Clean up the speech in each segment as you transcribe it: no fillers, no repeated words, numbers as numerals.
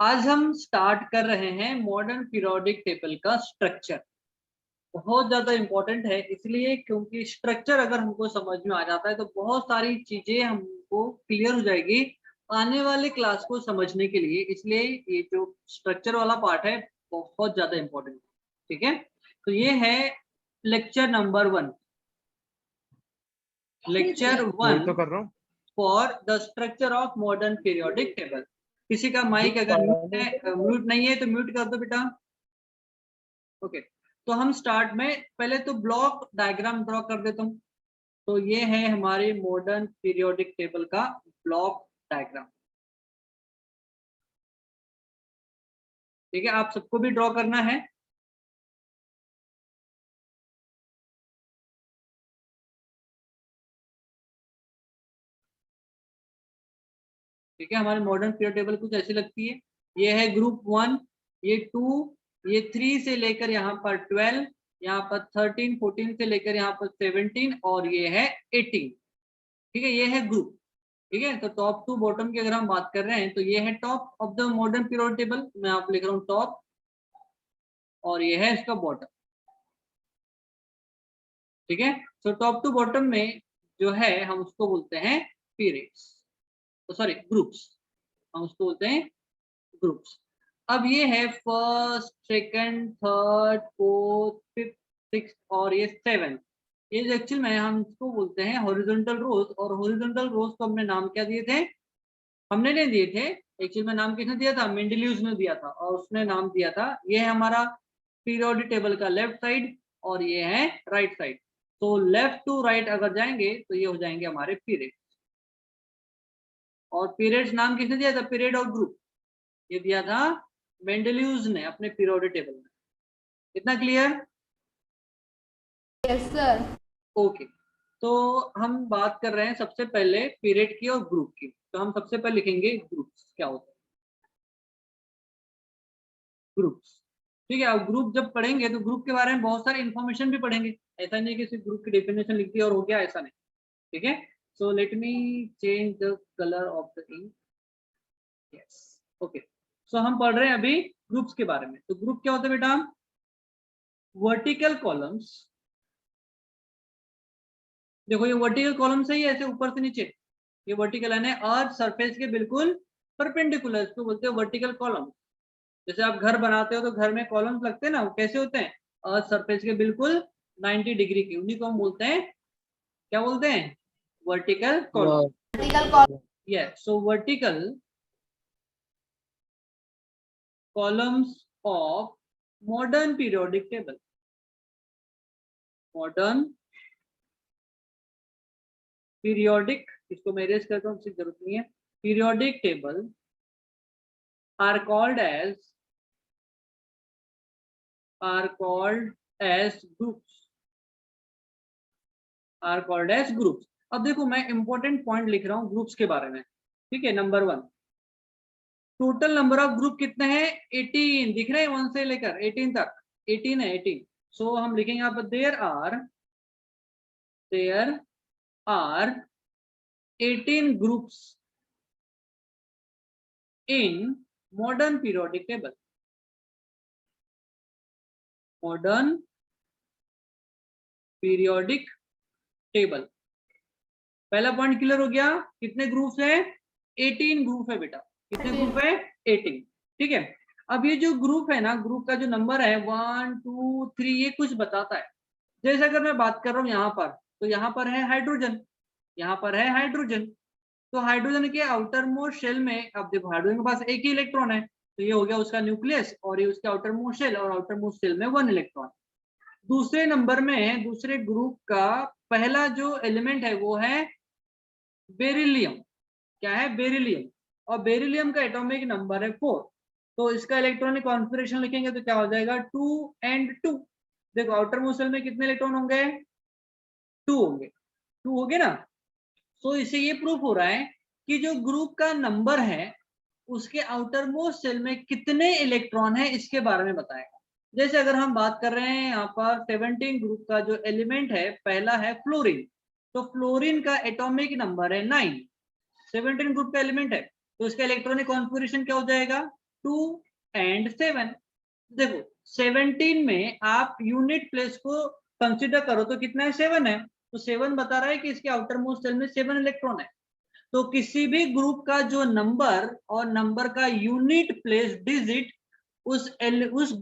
आज हम स्टार्ट कर रहे हैं मॉडर्न पीरियोडिक टेबल का स्ट्रक्चर। बहुत ज्यादा इंपॉर्टेंट है इसलिए क्योंकि स्ट्रक्चर अगर हमको समझ में आ जाता है तो बहुत सारी चीजें हमको क्लियर हो जाएगी आने वाले क्लास को समझने के लिए। इसलिए ये जो स्ट्रक्चर वाला पार्ट है बहुत ज्यादा इंपॉर्टेंट है। ठीक है, तो ये है लेक्चर नंबर 1। लेक्चर वही 1 तो कर रहा हूँ। For the structure of modern periodic table. किसी का माइक अगर म्यूट नहीं है तो म्यूट कर दो बेटा। ओके, तो हम स्टार्ट में पहले तो ब्लॉक डायग्राम ड्रॉ कर देता हूँ। तो ये है हमारे मॉडर्न पीरियोडिक टेबल का ब्लॉक डायग्राम। ठीक है, आप सबको भी ड्रॉ करना है। ठीक है, हमारे मॉडर्न पीरियड टेबल कुछ ऐसी लगती है। ये है ग्रुप 1, ये 2, ये 3 से लेकर यहाँ पर 12, यहाँ पर 13, 14 से लेकर यहाँ पर 17 और ये है 18। ठीक है, ये है ग्रुप। ठीक है, तो टॉप टू बॉटम की अगर हम बात कर रहे हैं तो ये है top of the modern period table. मैं आप लिख रहा हूँ टॉप और ये है इसका बॉटम। ठीक है, तो टॉप टू बॉटम में जो है हम उसको बोलते हैं पीरियड्स, तो सॉरी ग्रुप्स, हम उसको बोलते हैं ग्रुप्स। अब ये है first, second, third, fourth, fifth, six और ये 7। ये जो एक्चुअल में हम इसको बोलते हैं हॉरिजॉन्टल रोज। और हॉरिजॉन्टल रोज को हमने नाम क्या दिए थे? हमने नहीं दिए थे, एक्चुअल में नाम किसने दिया था? मेंडेलियस ने दिया था। और उसने नाम दिया था, ये है हमारा पीरियोडिक टेबल का लेफ्ट साइड और ये है राइट साइड। तो लेफ्ट टू राइट अगर जाएंगे तो ये हो जाएंगे हमारे पीरियड। और पीरियड्स नाम किसने दिया था? पीरियड और ग्रुप ये दिया था मेंडेलियस ने अपने पीरियोडिक टेबल में। इतना क्लियर? Yes sir. ओके, तो हम बात कर रहे हैं सबसे पहले पीरियड की और ग्रुप की। तो हम सबसे पहले लिखेंगे ग्रुप्स क्या होता है। ग्रुप्स, ठीक है। अब ग्रुप जब पढ़ेंगे तो ग्रुप के बारे में बहुत सारी इंफॉर्मेशन भी पढ़ेंगे। ऐसा नहीं कि सिर्फ ग्रुप की डेफिनेशन लिख दी और हो गया, ऐसा नहीं। ठीक है, so let me change the colour of the ink. Yes, okay. So हम पढ़ रहे हैं अभी ग्रुप्स के बारे में। तो ग्रुप क्या होता है बेटा? Vertical columns. देखो ये वर्टिकल कॉलम से ही ऐसे ऊपर से नीचे, ये वर्टिकल लाइन है अर्थ सरफेस के बिल्कुल परपेंडिकुलर, इसको बोलते हैं वर्टिकल कॉलम। जैसे आप घर बनाते हो तो घर में कॉलम्स लगते हैं ना, वो कैसे होते हैं? अर्थ सरफेस के बिल्कुल 90 डिग्री के, उन्हीं को हम बोलते हैं, क्या बोलते हैं? Vertical column. Vertical column. Yes, so vertical columns of modern periodic table. Modern periodic, इसको मैं इरेज करता हूँ, इसकी जरूरत नहीं है। Periodic table are called as groups। अब देखो मैं इंपॉर्टेंट पॉइंट लिख रहा हूँ ग्रुप्स के बारे में। ठीक है, number 1, total number of group कितने हैं? 18 दिख रहे हैं, 1 से लेकर 18 तक 18 है, 18। सो हम लिखेंगे यहाँ पर there are 18 groups in modern periodic table. Modern periodic table, पहला पॉइंट क्लियर हो गया। कितने ग्रुप्स है? 18 ग्रुप है बेटा। कितने ग्रुप है? 18। ठीक है, अब ये जो ग्रुप है ना, ग्रुप का जो नंबर है 1 2 3 ये कुछ बताता है। जैसे अगर मैं बात कर रहा हूँ यहाँ पर, तो यहाँ पर है हाइड्रोजन, यहाँ पर है हाइड्रोजन। तो हाइड्रोजन के आउटर मोस्ट शेल में, अब देखो हाइड्रोजन के पास एक ही इलेक्ट्रॉन है, तो ये हो गया उसका न्यूक्लियस और ये उसके आउटर मोस्ट शेल, और आउटर मोस्ट शेल में 1 इलेक्ट्रॉन। दूसरे नंबर में दूसरे ग्रुप का पहला जो एलिमेंट है वो है बेरिलियम। क्या है? बेरिलियम। और बेरिलियम का एटॉमिक नंबर है 4। तो इसका इलेक्ट्रॉनिक कॉन्फ़िगरेशन लिखेंगे तो क्या हो जाएगा? 2 and 2। देखो आउटर मोस्ट शेल में कितने इलेक्ट्रॉन होंगे? 2 होंगे। 2 हो गए ना। तो इससे ये प्रूफ हो रहा है कि जो ग्रुप का नंबर है उसके आउटर मोस्ट शेल में कितने इलेक्ट्रॉन है इसके बारे में बताएगा। जैसे अगर हम बात कर रहे हैं यहाँ पर 17 ग्रुप का जो एलिमेंट है पहला है फ्लोरीन, तो फ्लोरीन का एटॉमिक नंबर है 9। 17 ग्रुप का एलिमेंट है तो इसका इलेक्ट्रॉनिक कॉन्फ़िगरेशन क्या हो जाएगा? 2 एंड 7। देखो 17 में आप यूनिट प्लेस को कंसिडर करो तो कितना है, 7 है। तो 7 बता रहा है कि इसके आउटर मोस्ट शेल में 7 इलेक्ट्रॉन है। तो किसी भी ग्रुप का जो नंबर और नंबर का यूनिट प्लेस डिजिट उस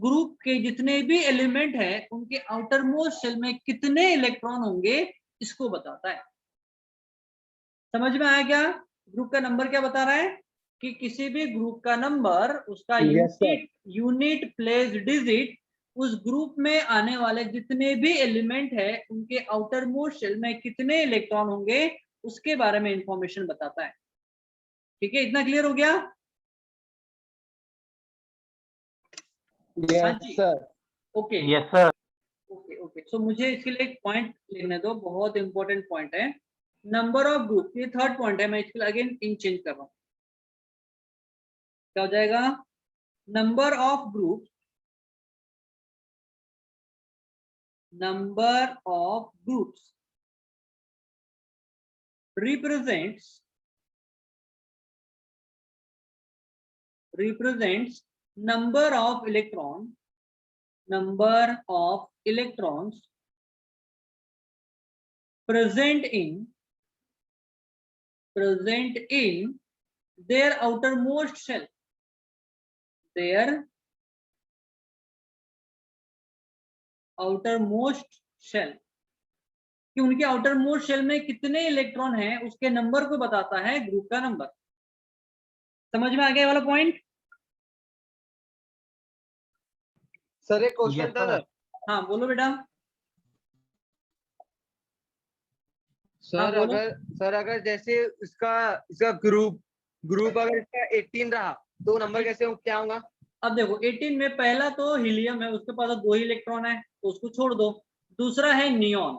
ग्रुप के जितने भी एलिमेंट है उनके आउटर मोस्ट शेल में कितने इलेक्ट्रॉन होंगे इसको बताता है। समझ में आया क्या? ग्रुप का नंबर क्या बता रहा है कि किसी भी ग्रुप का नंबर, उसका यूनिट प्लेस डिजिट उस ग्रुप में आने वाले जितने भी एलिमेंट है उनके आउटर मोस्ट शेल में कितने इलेक्ट्रॉन होंगे उसके बारे में इंफॉर्मेशन बताता है। ठीक है, इतना क्लियर हो गया? Yes sir. Okay yes sir. Okay okay so मुझे इसके लिए एक पॉइंट लिखने दो, बहुत इंपॉर्टेंट पॉइंट है। नंबर ऑफ ग्रुप, ये थर्ड पॉइंट है, मैं इसके लिए अगेन इन चेंज कर रहा हूँ। क्या हो जाएगा? Number of group, number of groups represents number of electrons present in their outermost shell, कि उनके आउटर मोस्ट शेल में कितने इलेक्ट्रॉन हैं उसके नंबर को बताता है ग्रुप का नंबर। समझ में आ गया वाला पॉइंट? सर एक क्वेश्चन था सर। हाँ बोलो बेटा। सर बोलो। अगर जैसे इसका ग्रुप अगर इसका 18 रहा तो नंबर कैसे क्या होगा? अब देखो 18 में पहला तो हीलियम है, उसके पास 2 ही इलेक्ट्रॉन है तो उसको छोड़ दो। दूसरा है नियॉन,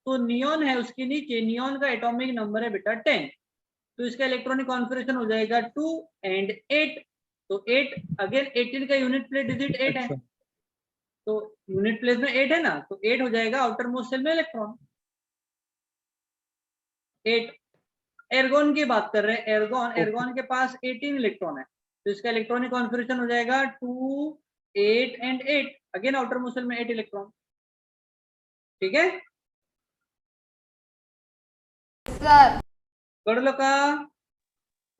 तो नियॉन है उसके नीचे, नियॉन का एटॉमिक नंबर है बेटा 10, तो इसका इलेक्ट्रॉनिक कॉन्फ़िगरेशन हो जाएगा 2 एंड 8। तो 8 अगेन 18 का यूनिट प्लेस डिजिट 8 है, तो यूनिट प्लेस में 8 है ना, तो 8 हो जाएगा आउटर मोस्ट शेल में इलेक्ट्रॉन 8। एर्गोन की बात कर रहे हैं, एर्गोन के पास 18 इलेक्ट्रॉन है, तो इसका इलेक्ट्रॉनिक कॉन्फ़िगरेशन हो जाएगा 2 8 and 8, again outermost shell में 8 इलेक्ट्रॉन। ठीक है सर। कर लो का?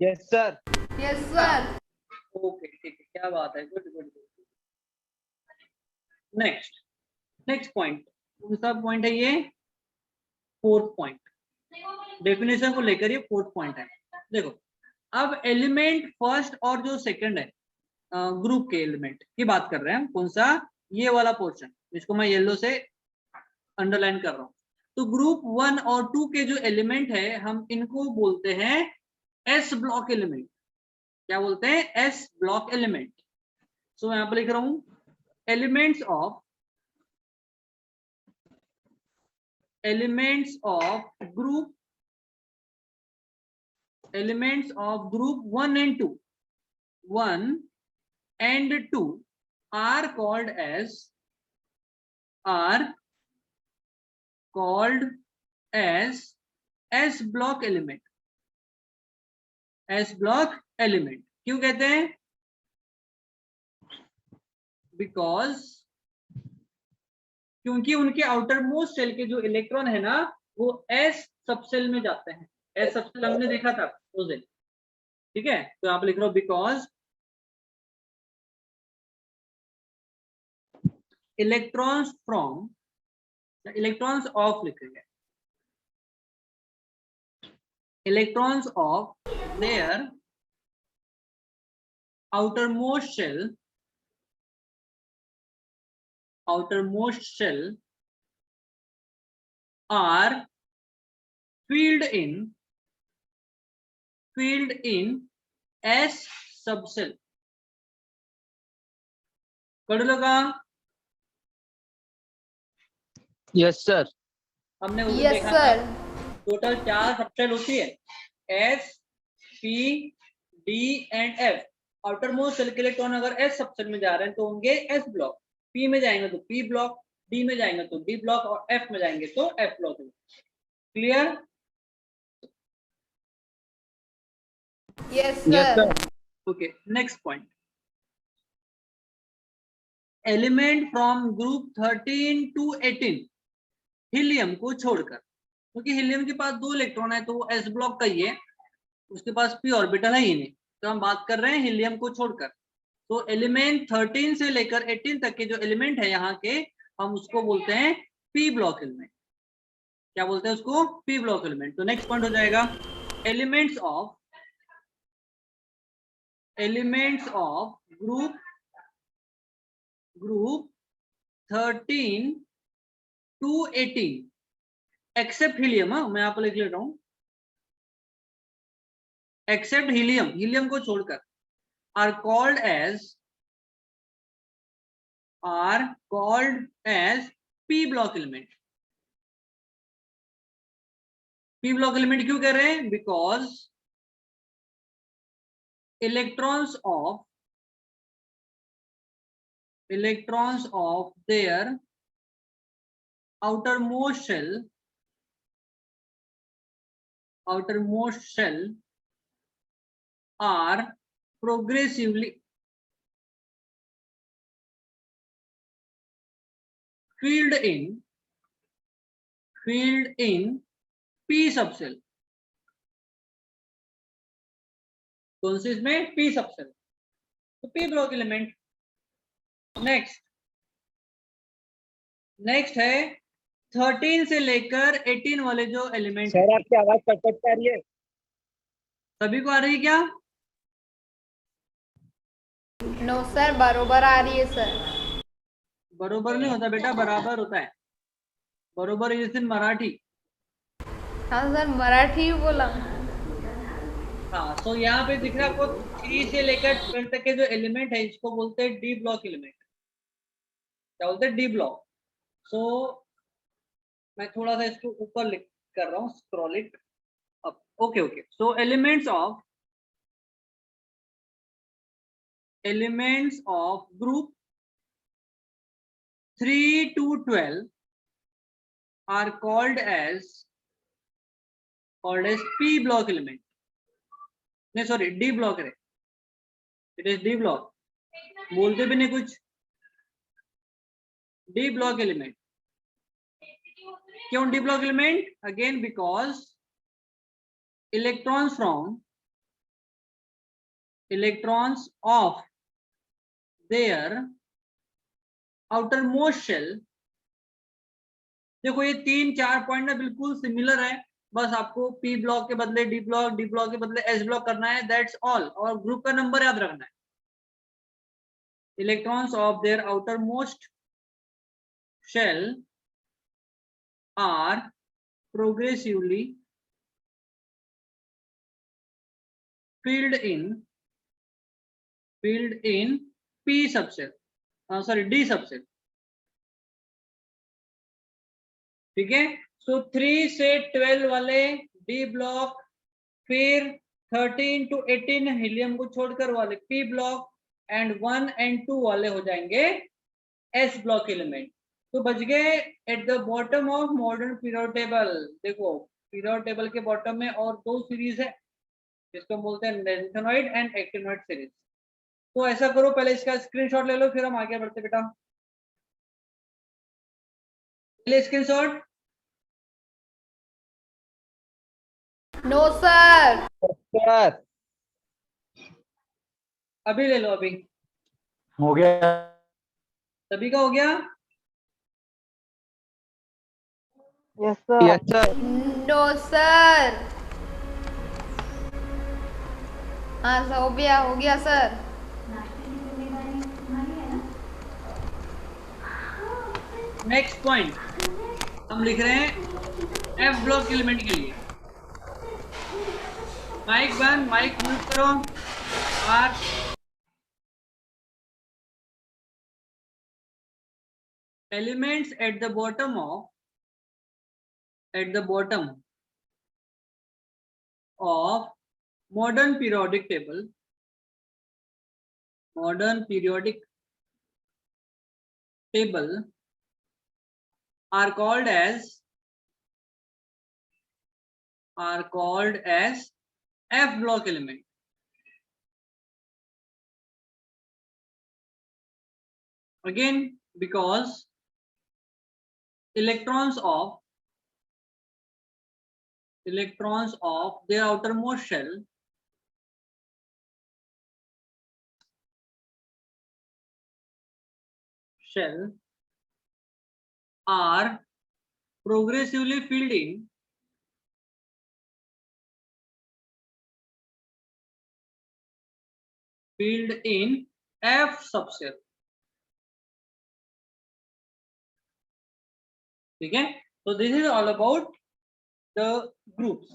Yes sir. Yes sir. Okay ठीक है, क्या बात है, good good good. Next point, कौन सा पॉइंट है ये? फोर्थ पॉइंट, डेफिनेशन को लेकर ये फोर्थ पॉइंट है। देखो अब एलिमेंट फर्स्ट और जो सेकंड है ग्रुप के एलिमेंट की बात कर रहे हैं, कौन सा? ये वाला पोर्शन जिसको मैं येलो से अंडरलाइन कर रहा हूँ। तो ग्रुप 1 और 2 के जो एलिमेंट है हम इनको बोलते हैं एस ब्लॉक एलिमेंट। क्या बोलते हैं? S block element. सो मैं यहाँ पर लिख रहा हूँ elements of group 1 and 2 are called as S block element। S block element क्यों कहते हैं? क्योंकि उनके आउटर मोस्ट शेल के जो इलेक्ट्रॉन है ना वो S सबसेल में जाते हैं। S सबसेल हमने देखा था उस दिन, ठीक है? तो यहाँ पे लिख रहा हूं बिकॉज इलेक्ट्रॉन्स ऑफ लिखेंगे, electrons of there outermost shell are filled in S subcell। कर लगा? Yes sir. हमने उसे यस देखा सर। टोटल 4 सबसेल होती है, S, P, D and F। Outermost shell के इलेक्ट्रॉन अगर S सबसेल में जा रहे हैं तो होंगे S ब्लॉक, P में जाएंगे तो P ब्लॉक, D में जाएंगे तो D ब्लॉक और F में जाएंगे तो F block. Clear? Yes sir. Okay next point, element from group 13 to 18 helium को छोड़कर, क्योंकि हीलियम के पास 2 इलेक्ट्रॉन है तो वो एस ब्लॉक का ही है, उसके पास पी ऑर्बिटल है ही नहीं, तो हम बात कर रहे हैं हीलियम को छोड़कर। तो एलिमेंट 13 से लेकर 18 तक के जो एलिमेंट है यहाँ के, हम उसको बोलते हैं पी ब्लॉक एलिमेंट। क्या बोलते हैं उसको? P block element. तो नेक्स्ट पॉइंट हो जाएगा elements of group 13 to 18 except helium, मैं यहाँ पर लिख लेता हूँ, एक्सेप्ट हीलियम को छोड़कर, are called as P block element. P block element क्यों कह रहे हैं? Because electrons of their outermost shell are progressively filled in p subshell। कौन से इसमें? p subshell. तो p ब्लॉक एलिमेंट। नेक्स्ट है 13 से लेकर 18 वाले जो एलिमेंट है। सर आपकी आवाज कट आ रही है। सभी को आ रही है क्या? नो सर, बरोबर आ रही है सर। बरोबर नहीं होता बेटा, बराबर होता है। बरोबर इज इन मराठी। हाँ सर, मराठी ही बोला। हाँ, तो यहाँ पे दिख रहा है आपको 3 से लेकर 12 तक के जो एलिमेंट है इसको बोलते हैं डी ब्लॉक एलिमेंट। क्या बोलते हैं? D block. सो मैं थोड़ा सा इसको ऊपर लिख कर रहा हूँ, scroll it up. Okay. So elements of group 3 to 12 are called as P block element. नहीं सॉरी, D block है, it is D block। बोलते भी नहीं कुछ। D block element। क्यों D block element? Again because electrons of their outermost shell। देखो ये 3-4 point ना बिल्कुल सिमिलर है, बस आपको पी ब्लॉक के बदले डी ब्लॉक, डी ब्लॉक के बदले एस ब्लॉक करना है, दैट्स ऑल। और ग्रुप का नंबर याद रखना है। Electrons of their outermost shell are progressively filled in p subshell, sorry D subshell. ठीक है। सो 3 से 12 वाले डी ब्लॉक, फिर 13 to 18 हीलियम को छोड़कर वाले पी ब्लॉक, एंड 1 and 2 वाले हो जाएंगे एस ब्लॉक एलिमेंट। तो बच गए at the bottom of modern period table. देखो पीरियोड टेबल के बॉटम में और 2 सीरीज है जिसको बोलते हैं लैंथेनॉइड एंड एक्टिनॉइड सीरीज। तो ऐसा करो, पहले इसका स्क्रीनशॉट ले लो, फिर हम आगे बढ़ते बेटा। पहले स्क्रीनशॉट। No sir. सर अभी ले लो, अभी हो गया। सभी का हो गया? Yes sir. No sir. हाँ सर, हो गया सर। नेक्स्ट पॉइंट हम लिख रहे हैं एफ ब्लॉक एलिमेंट के लिए। माइक बंद, माइक म्यूट करो। और elements eight the bottom of modern periodic table are called as F block element। again because electrons of their outermost shell are progressively filled in F subshell. ठीक है, तो this is all about the groups.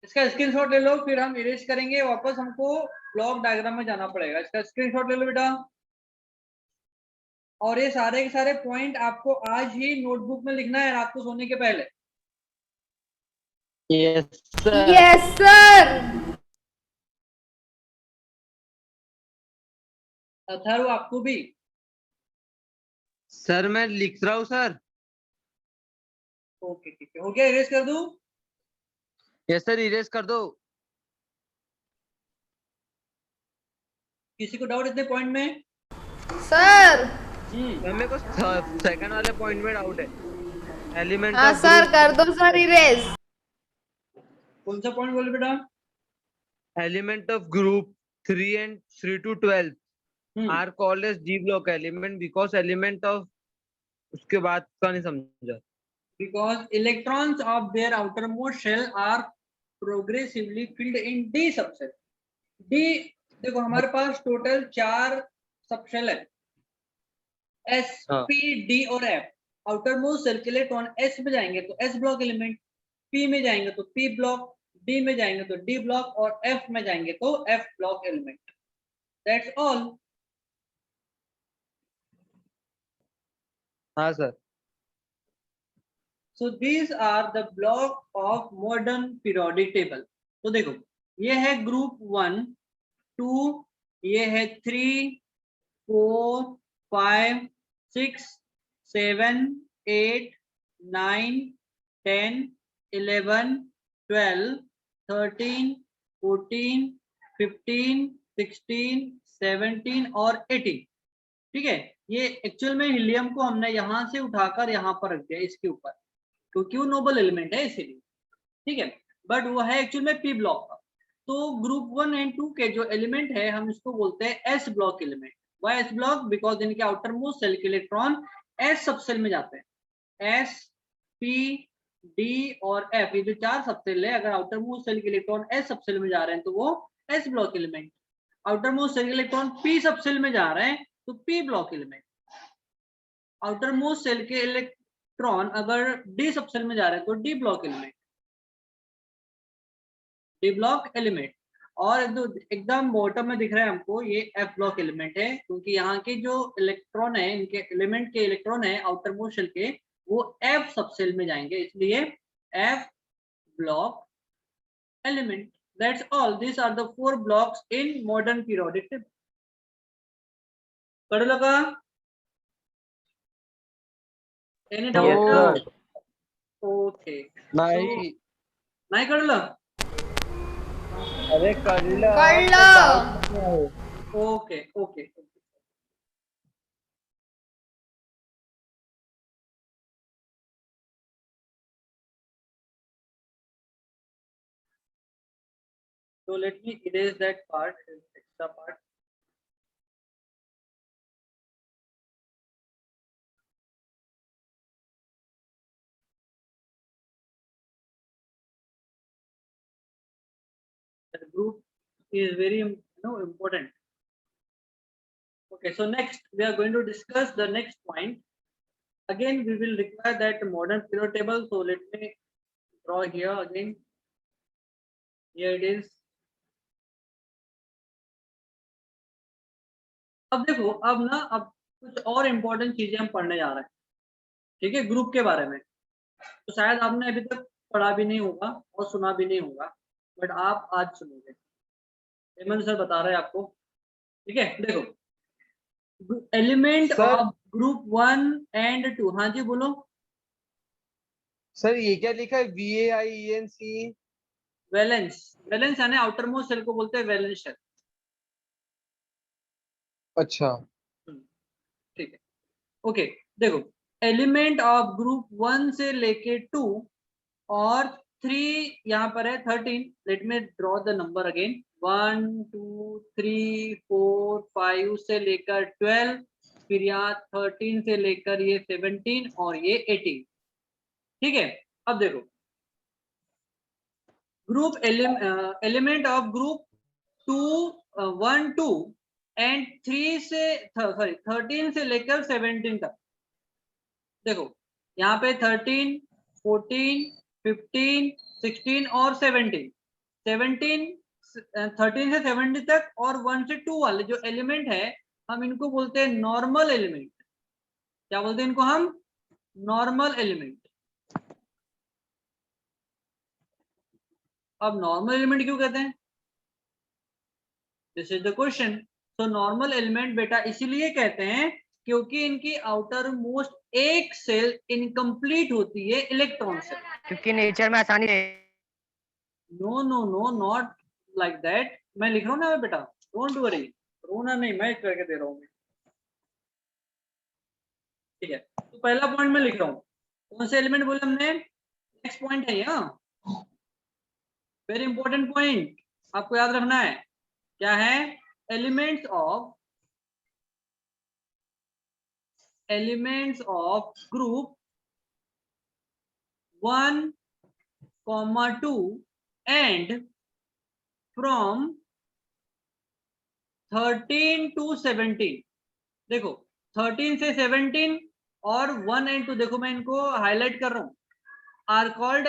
इसका screenshot ले लो, फिर हम erase करेंगे. वापस हमको ब्लॉक डायग्राम में जाना पड़ेगा. इसका स्क्रीनशॉट ले लो बेटा. और ये सारे के सारे पॉइंट आपको आज ही नोटबुक में लिखना है रात को सोने के पहले. Yes sir. Yes sir. Atharva आपको भी. सर मैं लिख रहा हूँ सर. ओके ठीक है, हो गया. इरेज कर दूं? यस सर, इरेज कर दो. किसी को डाउट इतने पॉइंट में? सर. मेरे को सेकंड वाले पॉइंट में डाउट है. एलिमेंट हाँ ऑफ सर, कर दो सर इरेज. कौन सा पॉइंट बोले बेटा? Element of group 3 and 3 to 12 are called as D block element because element of, उसके बाद का नहीं समझा. Because electrons of their outermost shell are progressively filled in D subshell. D देखो हमारे पास टोटल 4 सबशेल है, S, P, D और F. Outermost cell के इलेक्ट्रॉन S में जाएंगे तो S ब्लॉक एलिमेंट, P में जाएंगे तो P ब्लॉक, D में जाएंगे तो D ब्लॉक और F में जाएंगे तो F block element. That's all. हाँ sir. So these are the block of modern periodic table. तो देखो ये है ग्रुप 1, 2, ये है 3, 4, 5, 6, 7, 8, 9, 10, 11, 12, 13, 14, 15, 16, 17 और 18. ठीक है, ये एक्चुअल में हीलियम को हमने यहाँ से उठाकर यहाँ पर रख दिया इसके ऊपर, क्योंकि वो नोबल एलिमेंट है इसीलिए. ठीक है, बट वो है एक्चुअल में पी ब्लॉक का. तो ग्रुप 1 एंड 2 के जो एलिमेंट है हम इसको बोलते हैं S block element. Why S block? Because इनके आउटर मोस्ट सेल के इलेक्ट्रॉन एस सबसेल में जाते हैं. एस, पी, डी और एफ, ये जो 4 सबसेल है, अगर आउटर मोस्ट सेल के इलेक्ट्रॉन एस सबसेल में जा रहे हैं तो वो S block element. Outermost shell के इलेक्ट्रॉन पी सबसेल में जा रहे हैं तो P block element. Outermost shell के इलेक्ट्रॉन अगर डी सबसेल में जा रहे हैं तो D block element, D block element. और एकदम बॉटम में दिख रहा है हमको ये एफ ब्लॉक एलिमेंट है, क्योंकि यहाँ के जो इलेक्ट्रॉन है, इनके एलिमेंट के इलेक्ट्रॉन है आउटर मोस्ट सेल के, वो एफ सबसेल में जाएंगे, इसलिए F block element. That's all. This are the 4 blocks in modern periodic table. कड़ लगा? Any doubt? ओके, नहीं. नहीं कर लो. अरे कर लो. Okay okay. So let me erase that part, extra part. That group is very important. Okay, so next we are going to discuss the next point. Again we will require that modern periodic table. So let me draw here again. Here it is. अब देखो, अब कुछ और important चीजें हम पढ़ने जा रहे हैं. ठीक है, ग्रुप के बारे में. तो शायद आपने अभी तक पढ़ा भी नहीं होगा और सुना भी नहीं होगा, बट आप आज सुनोगे. हेमंत सर बता रहे हैं आपको. ठीक है, देखो एलिमेंट ऑफ ग्रुप 1 एंड 2. हाँ जी बोलो सर. ये क्या लिखा है? VAIENC. वैलेंस. वैलेंस यानी आउटर मोस्ट सेल को बोलते हैं वैलेंस शेल. अच्छा ठीक है. ओके देखो, एलिमेंट ऑफ ग्रुप 1 से लेके 2 और 3 यहाँ पर है 13। Let me draw the number again, 1 2 3 4 5 से लेकर 12, फिर यहाँ 13 से लेकर ये 17 और ये 18। ठीक है, अब देखो group element of group 2 1 2 and 3 से 13 से लेकर 17 तक। देखो यहाँ पे 13 14 15 16 और 17 13 से 17 तक और 1 से 2 वाले जो एलिमेंट है हम इनको बोलते हैं नॉर्मल एलिमेंट। क्या बोलते हैं इनको हम? Normal element. अब नॉर्मल एलिमेंट क्यों कहते हैं? This is the question. तो नॉर्मल एलिमेंट बेटा इसीलिए कहते हैं क्योंकि इनकी आउटर मोस्ट एक सेल इनकम्प्लीट होती है इलेक्ट्रॉन से। क्योंकि नेचर में आसानी है। No no no not like that. मैं लिख रहा हूँ ना बेटा, डोंट वरी, रोना नहीं, मैं करके दे रहा हूँ। ठीक है, तो पहला पॉइंट मैं लिख रहा हूँ। कौन से एलिमेंट बोले हमने? नेक्स्ट पॉइंट है यहाँ, वेरी इंपॉर्टेंट पॉइंट आपको याद रखना है। क्या है? Elements of group 1, 2 and from 13 to 17। देखो 13 से 17 और 1 and 2, देखो मैं इनको हाईलाइट कर रहा हूं, are called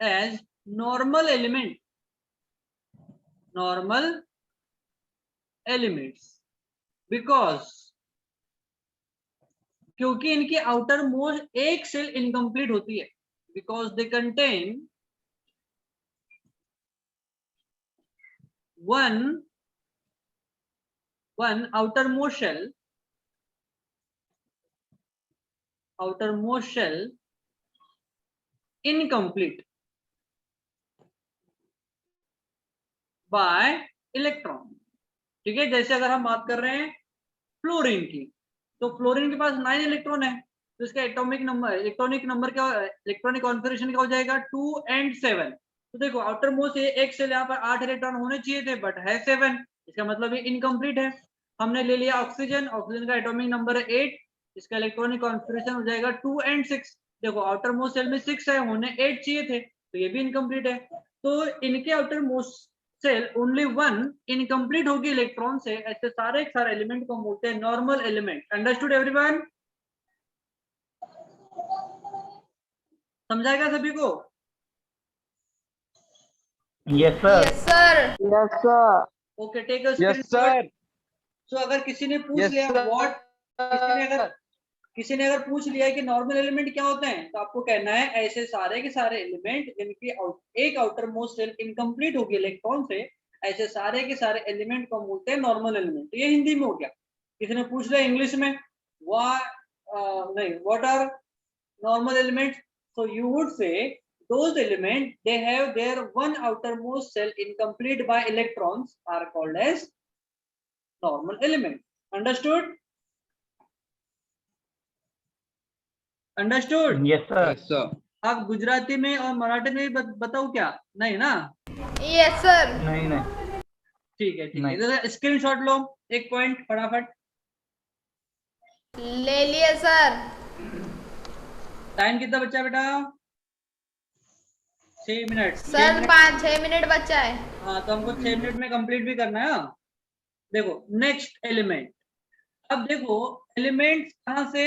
as normal elements because, क्योंकि इनकी आउटर मोस्ट एक सेल इनकम्प्लीट होती है, because they contain one outermost shell incomplete by electron. ठीक है, जैसे अगर हम बात कर रहे हैं फ्लोरीन की, तो फ्लोरीन के पास 9 इलेक्ट्रॉन है, तो इसका इलेक्ट्रॉनिक नंबर क्या, इलेक्ट्रॉनिक कॉन्फिगरेशन क्या हो जाएगा? 2 and 7। तो देखो आउटर मोस्ट एक सेल यहाँ पर 8 इलेक्ट्रॉन होने चाहिए थे बट है 7, इसका मतलब ये इनकम्प्लीट है। हमने ले लिया ऑक्सीजन, ऑक्सीजन का एटॉमिक नंबर है 8, इसका इलेक्ट्रॉनिक कॉन्फिगरेशन हो जाएगा 2 and 6। देखो आउटर मोस्ट सेल में 6 है, होने 8 चाहिए थे, तो ये भी इनकम्प्लीट है। तो इनके outermost shell only 1 incomplete होगी इलेक्ट्रॉन से, ऐसे सारे एलिमेंट को बोलते हैं नॉर्मल एलिमेंट। Understood everyone? समझाएगा सभी को? Yes sir. Yes sir. Yes sir. Okay, take a yes sir. So अगर किसी ने पूछ यस लिया सर। व्हाट, किसी ने अगर पूछ लिया कि नॉर्मल एलिमेंट क्या होते हैं, तो आपको कहना है ऐसे सारे के सारे एलिमेंट जिनकी एक आउटर मोस्ट सेल इनकम्प्लीट होगी इलेक्ट्रॉन से, ऐसे सारे के सारे एलिमेंट को बोलते हैं नॉर्मल एलिमेंट। तो ये हिंदी में हो गया। किसी ने पूछ लिया इंग्लिश में, what are normal elements, so you would say those elements they have their one outermost cell incomplete by electrons are called as normal element. Understood? Yes sir. Yes sir. आप गुजराती में और मराठी में भी बताओ क्या? नहीं ना? Yes sir. नहीं नहीं। ठीक है, ठीक नहीं। है, स्क्रीनशॉट लो, एक पॉइंट फटाफट। ले लिए सर। टाइम कितना बचा बेटा? 6 मिनट। सर 5-6 मिनट बचा है। हाँ, तो हमको 6 मिनट में कंप्लीट भी करना है। देखो नेक्स्ट एलिमेंट, अब देखो एलिमेंट कहां से?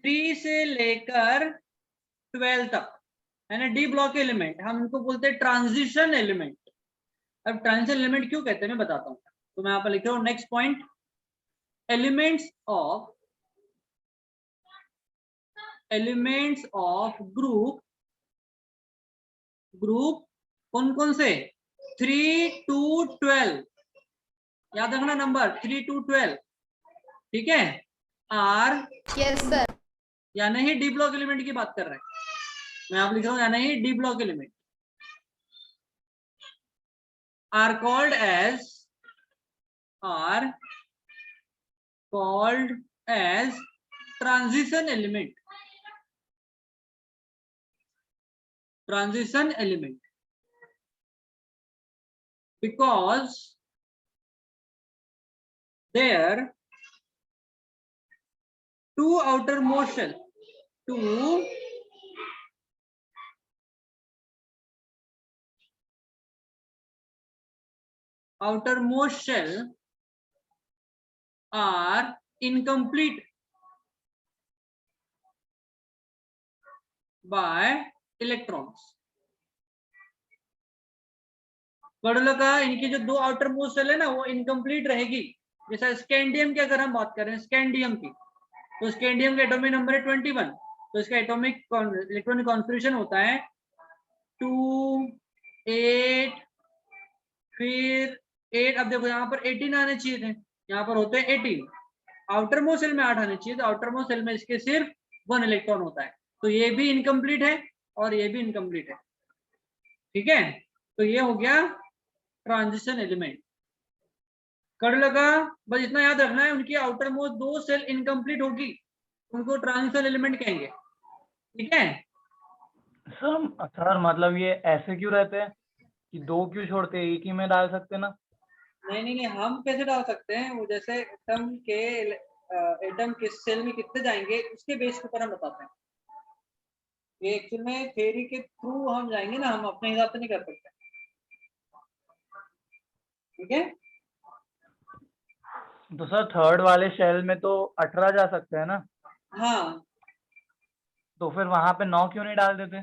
3 से लेकर 12 तक, यानी डी ब्लॉक एलिमेंट, हम इनको बोलते हैं ट्रांजिशन एलिमेंट। अब ट्रांजिशन एलिमेंट क्यों कहते हैं मैं बताता हूँ। तो मैं यहाँ पर लिख रहा हूँ next point, elements of group कौन कौन से? 3 to 12, याद रखना नंबर 3 to 12, ठीक है? आर, यस सर। यानी ही डी ब्लॉक एलिमेंट की बात कर रहे हैं, मैं आप लिख रहा हूं यानी ही D block element are called as are called as transition element. Transition element, because their two outermost shell, two outermost shell are incomplete by electrons. पढ़ लगा, इनकी जो दो आउटर मोस्ट सेल है ना वो इनकम्प्लीट रहेगी। जैसा स्कैंडियम की अगर हम बात करें, स्कैंडियम की, तो स्कैंडियम का एटॉमिक नंबर है 21, तो इसका एटॉमिक इलेक्ट्रॉनिक कॉन्फ़िगरेशन होता है 2 8 फिर 8। अब देखो यहाँ पर 18 आने चाहिए थे, यहाँ पर होते हैं 18। आउटर मोस्ट सेल में 8 आने चाहिए, तो आउटर मोस्ट सेल में इसके सिर्फ 1 इलेक्ट्रॉन होता है, तो ये भी इनकम्प्लीट है और ये भी इनकम्प्लीट है। ठीक है, तो ये हो गया ट्रांजिशन एलिमेंट। कर लगा, बस इतना याद रखना है, उनकी आउटर मोस्ट दो सेल इनकम्प्लीट होगी, उनको ट्रांजिशन एलिमेंट कहेंगे। ठीक है सर मतलब ये ऐसे क्यों रहते हैं कि दो क्यों छोड़ते हैं, एक ही में डाल सकते ना? नहीं, हम कैसे डाल सकते हैं, वो जैसे एटम किस सेल में कितने जाएंगे उसके बेस के ऊपर हम बताते हैं। ये एक्चुअल में थ्योरी के थ्रू हम जाएंगे ना, हम अपने हिसाब से नहीं कर सकते। ठीक है, तो सर थर्ड वाले शेल में तो 18 जा सकते हैं ना? हाँ, तो फिर वहां पे 9 क्यों नहीं डाल देते?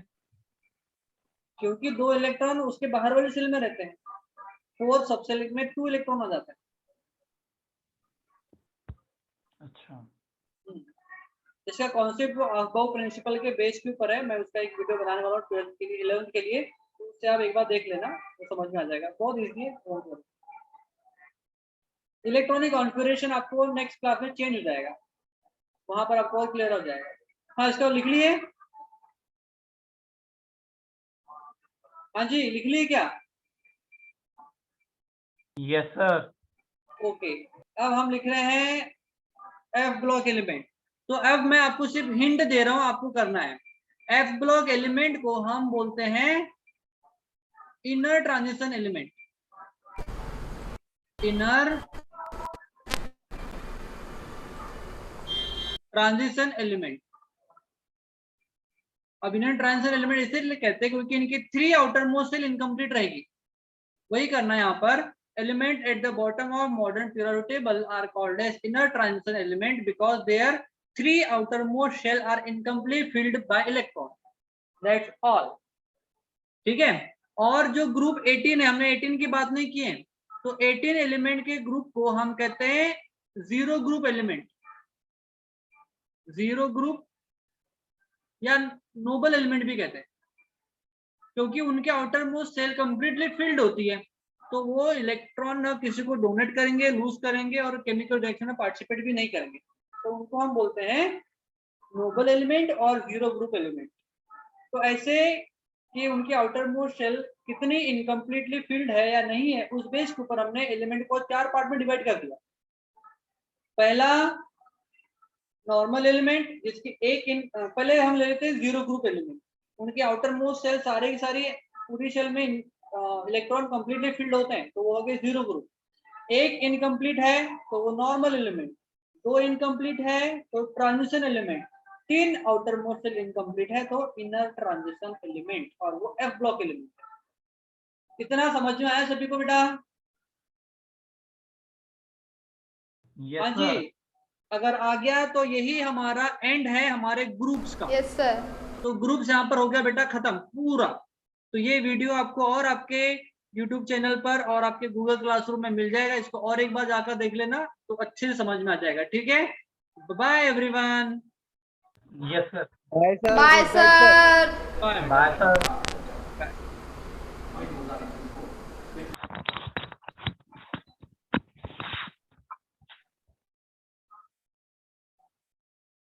क्योंकि 2 इलेक्ट्रॉन उसके बाहर वाले सेल में रहते हैं, फोर्थ सबसेल में 2 इलेक्ट्रॉन आ जाते हैं। अच्छा, इसका कॉन्सेप्ट अबाउ प्रिंसिपल के बेस के ऊपर है, मैं उसका एक वीडियो बनाने वाला हूँ 12th के लिए, 11th के लिए, तो उससे आप एक बार देख लेना तो समझ में आ जाएगा, बहुत इजी है। इलेक्ट्रॉनिक कॉन्फ़िगरेशन आपको नेक्स्ट क्लास में चेंज हो जाएगा, वहां पर आपको क्लियर हो जाएगा। हाँ, इसको लिख लिए? हाँ जी, लिख लिए क्या? Yes sir. ओके, अब हम लिख रहे हैं एफ ब्लॉक एलिमेंट। तो अब मैं आपको सिर्फ हिंट दे रहा हूं, आपको करना है। एफ ब्लॉक एलिमेंट को हम बोलते हैं inner transition element. Inner transition element. अब इनर ट्रांजिशन एलिमेंट इसलिए कहते हैं क्योंकि इनकी 3 आउटर मोस्ट सेल इनकम्प्लीट रहेगी। वही करना है यहाँ पर। Element at the bottom of modern periodic table are called as inner transition element because their 3 outermost shell are incomplete filled by electron. That's all. ठीक है, और जो ग्रुप 18 है, हमने 18 की बात नहीं की है, तो 18 एलिमेंट के ग्रुप को हम कहते हैं zero group element, zero group या नोबल एलिमेंट भी कहते हैं, क्योंकि उनके outermost shell completely filled होती है, तो वो इलेक्ट्रॉन न किसी को डोनेट करेंगे, लूज करेंगे और केमिकल रिएक्शन में पार्टिसिपेट भी नहीं करेंगे, तो उनको हम बोलते हैं नोबल एलिमेंट और जीरो ग्रुप एलिमेंट। तो ऐसे कि उनकी आउटर मोस्ट सेल कितनी इनकम्प्लीटली फिल्ड है या नहीं है, उस बेस के ऊपर हमने एलिमेंट को 4 पार्ट में डिवाइड कर दिया। पहला नॉर्मल एलिमेंट, जिसकी पहले हम ले लेते हैं जीरो ग्रुप एलिमेंट। उनकी आउटर मोस्ट सेल सारे की सारी पूरी सेल में इलेक्ट्रॉन कंप्लीटली फिल्ड होते हैं, तो वो हो गए जीरो ग्रुप। एक इनकम्प्लीट है तो वो नॉर्मल एलिमेंट, 2 इनकम्प्लीट है तो transition element, 3 outermost shell incomplete है तो इनर ट्रांजिशन एलिमेंट, और वो एफ ब्लॉक एलिमेंट। इतना समझ में आया सभी को बेटा? यस हाँ जी, अगर आ गया तो यही हमारा एंड है हमारे ग्रुप्स का। Yes sir. तो ग्रुप्स यहाँ पर हो गया बेटा खत्म पूरा। तो ये वीडियो आपको और आपके YouTube चैनल पर और आपके गूगल क्लासरूम में मिल जाएगा, इसको और एक बार जाकर देख लेना तो अच्छे से समझ में आ जाएगा। ठीक है, bye everyone. Yes sir. Bye, sir. Bye Good night, sir. Sir. Bye. Bye sir.